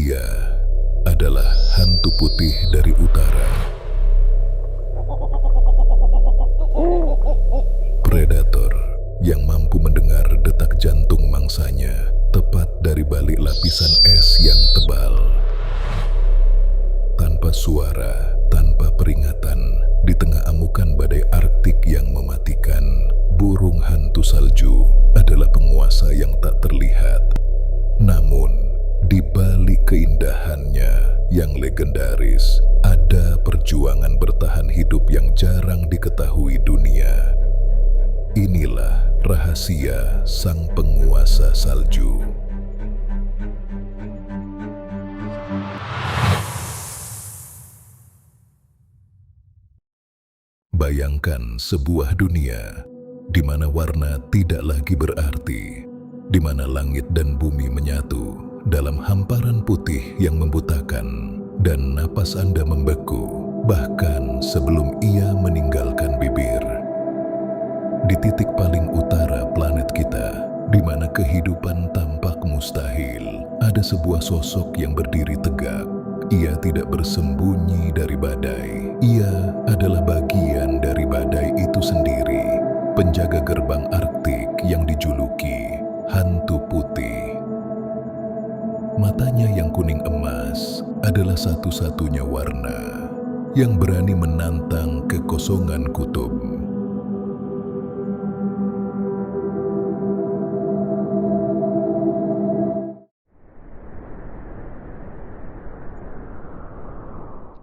Dia adalah hantu putih dari utara. Predator yang mampu mendengar detak jantung mangsanya tepat dari balik lapisan es yang tebal. Tanpa suara, tanpa peringatan, di tengah amukan badai Arktik yang mematikan, burung hantu salju adalah penguasa yang tak terlihat. Namun, di balik keindahannya yang legendaris, ada perjuangan bertahan hidup yang jarang diketahui dunia. Inilah rahasia sang penguasa salju. Bayangkan sebuah dunia di mana warna tidak lagi berarti, di mana langit dan bumi menyatu dalam hamparan putih yang membutakan, dan napas Anda membeku bahkan sebelum ia meninggalkan bibir. Di titik paling utara planet kita, di mana kehidupan tampak mustahil, ada sebuah sosok yang berdiri tegak. Ia tidak bersembunyi dari badai. Ia adalah bagian dari badai itu sendiri, penjaga gerbang Arktik yang dijuluki hantu putih. Matanya yang kuning emas adalah satu-satunya warna yang berani menantang kekosongan kutub.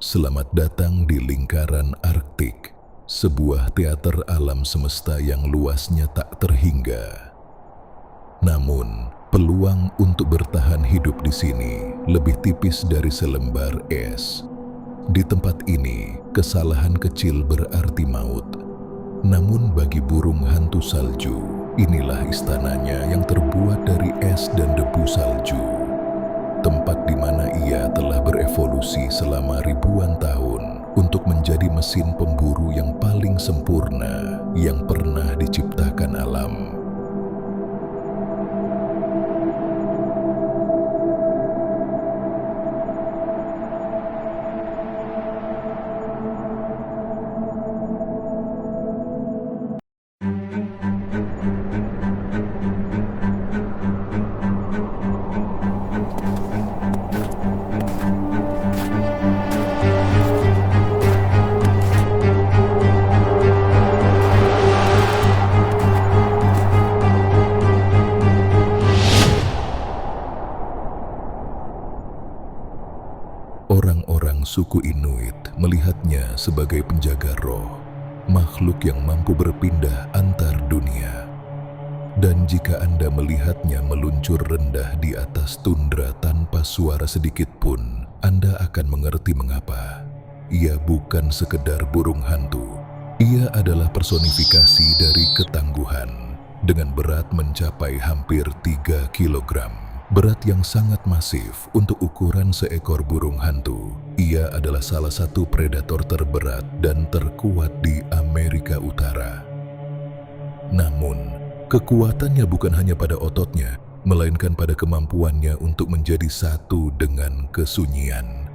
Selamat datang di lingkaran Arktik, sebuah teater alam semesta yang luasnya tak terhingga. Namun, peluang untuk bertahan hidup di sini lebih tipis dari selembar es. Di tempat ini, kesalahan kecil berarti maut. Namun bagi burung hantu salju, inilah istananya yang terbuat dari es dan debu salju. Tempat di mana ia telah berevolusi selama ribuan tahun untuk menjadi mesin pemburu yang paling sempurna yang pernah diciptakan alam. Orang-orang suku Inuit melihatnya sebagai penjaga roh, makhluk yang mampu berpindah antar dunia. Dan jika Anda melihatnya meluncur rendah di atas tundra tanpa suara sedikit pun, Anda akan mengerti mengapa. Ia bukan sekedar burung hantu, ia adalah personifikasi dari ketangguhan. Dengan berat mencapai hampir 3 kilogram. Berat yang sangat masif untuk ukuran seekor burung hantu. Ia adalah salah satu predator terberat dan terkuat di Amerika Utara. Namun, kekuatannya bukan hanya pada ototnya, melainkan pada kemampuannya untuk menjadi satu dengan kesunyian.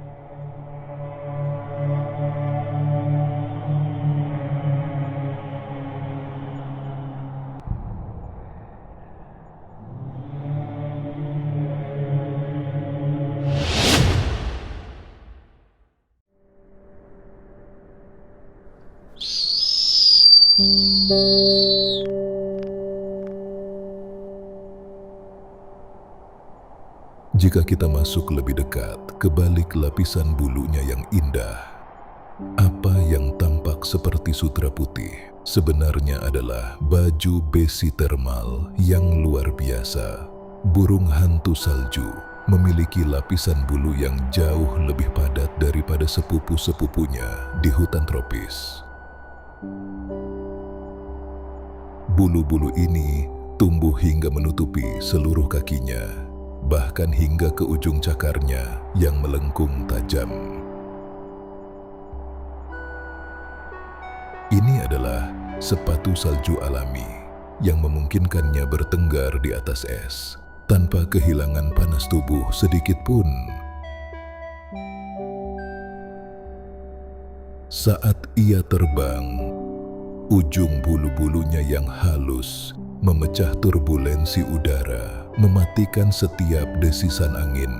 Jika kita masuk lebih dekat ke balik lapisan bulunya yang indah, apa yang tampak seperti sutra putih sebenarnya adalah baju besi termal yang luar biasa. Burung hantu salju memiliki lapisan bulu yang jauh lebih padat daripada sepupu-sepupunya di hutan tropis. Bulu-bulu ini tumbuh hingga menutupi seluruh kakinya, bahkan hingga ke ujung cakarnya yang melengkung tajam. Ini adalah sepatu salju alami yang memungkinkannya bertenggar di atas es tanpa kehilangan panas tubuh sedikit pun. Saat ia terbang, ujung bulu-bulunya yang halus memecah turbulensi udara, mematikan setiap desisan angin.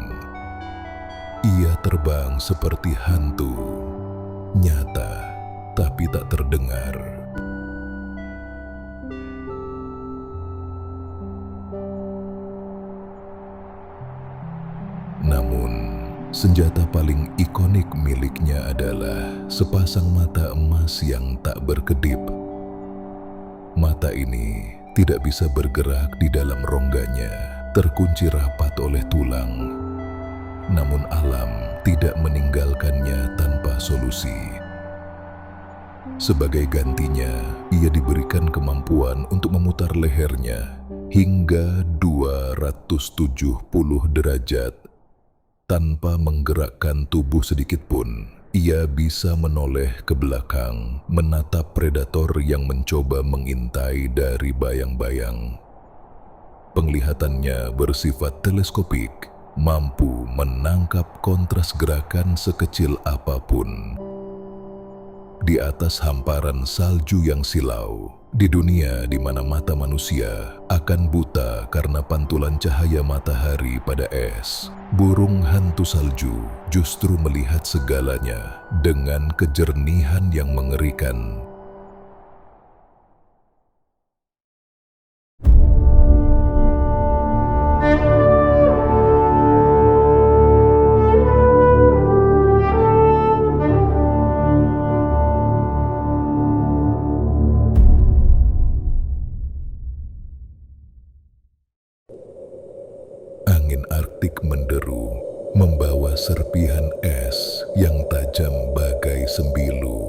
Ia terbang seperti hantu, nyata tapi tak terdengar. Namun, senjata paling ikonik miliknya adalah sepasang mata emas yang tak berkedip. Mata ini tidak bisa bergerak di dalam rongganya, terkunci rapat oleh tulang. Namun alam tidak meninggalkannya tanpa solusi. Sebagai gantinya, ia diberikan kemampuan untuk memutar lehernya hingga 270 derajat. Tanpa menggerakkan tubuh sedikit pun, ia bisa menoleh ke belakang, menatap predator yang mencoba mengintai dari bayang-bayang. Penglihatannya bersifat teleskopik, mampu menangkap kontras gerakan sekecil apapun. Di atas hamparan salju yang silau, di dunia di mana mata manusia akan buta karena pantulan cahaya matahari pada es, burung hantu salju justru melihat segalanya dengan kejernihan yang mengerikan. Angin Arktik menderu, membawa serpihan es yang tajam bagai sembilu.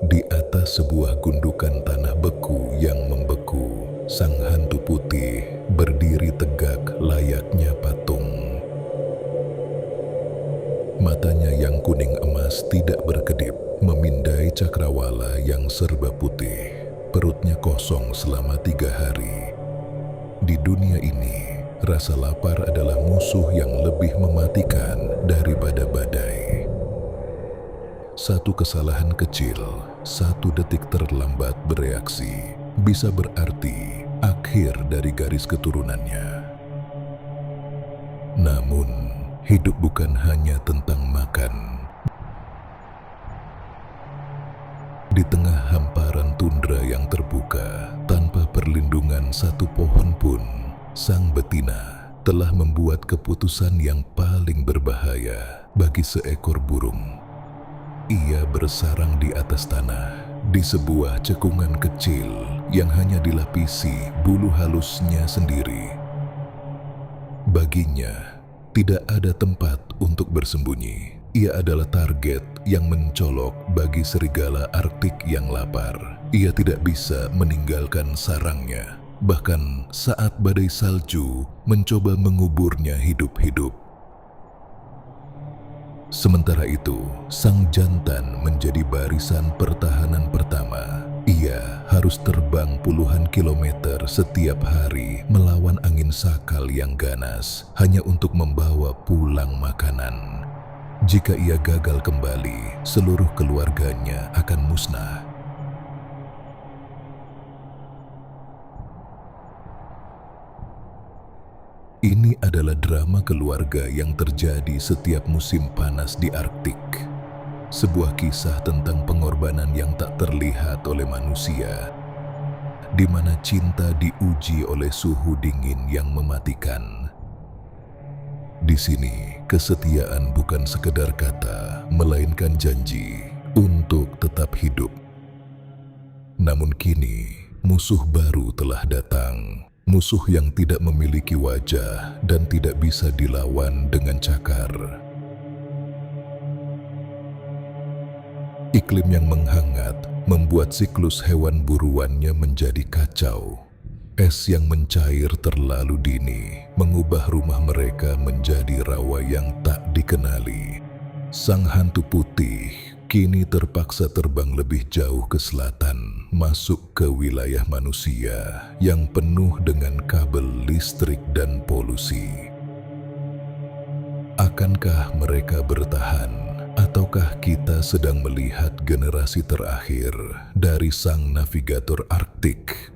Di atas sebuah gundukan tanah beku yang membeku, sang hantu putih berdiri tegak layaknya patung. Matanya yang kuning emas tidak berkedip, memindai cakrawala yang serba putih. Perutnya kosong selama 3 hari. Di dunia ini, rasa lapar adalah musuh yang lebih mematikan daripada badai. Satu kesalahan kecil, 1 detik terlambat bereaksi, bisa berarti akhir dari garis keturunannya. Namun, hidup bukan hanya tentang makan. Di tengah hamparan tundra yang terbuka, tanpa perlindungan satu pohon pun, sang betina telah membuat keputusan yang paling berbahaya bagi seekor burung. Ia bersarang di atas tanah, di sebuah cekungan kecil yang hanya dilapisi bulu halusnya sendiri. Baginya, tidak ada tempat untuk bersembunyi. Ia adalah target yang mencolok bagi serigala Arktik yang lapar. Ia tidak bisa meninggalkan sarangnya, bahkan saat badai salju mencoba menguburnya hidup-hidup. Sementara itu, sang jantan menjadi barisan pertahanan pertama. Ia harus terbang puluhan kilometer setiap hari melawan angin sakal yang ganas hanya untuk membawa pulang makanan. Jika ia gagal kembali, seluruh keluarganya akan musnah. Ini adalah drama keluarga yang terjadi setiap musim panas di Arktik. Sebuah kisah tentang pengorbanan yang tak terlihat oleh manusia, di mana cinta diuji oleh suhu dingin yang mematikan. Di sini, kesetiaan bukan sekedar kata, melainkan janji untuk tetap hidup. Namun kini, musuh baru telah datang. Musuh yang tidak memiliki wajah dan tidak bisa dilawan dengan cakar. Iklim yang menghangat membuat siklus hewan buruannya menjadi kacau. Es yang mencair terlalu dini mengubah rumah mereka menjadi rawa yang tak dikenali. Sang hantu putih kini terpaksa terbang lebih jauh ke selatan, masuk ke wilayah manusia yang penuh dengan kabel listrik dan polusi. Akankah mereka bertahan Ataukah kita sedang melihat generasi terakhir dari sang navigator Arktik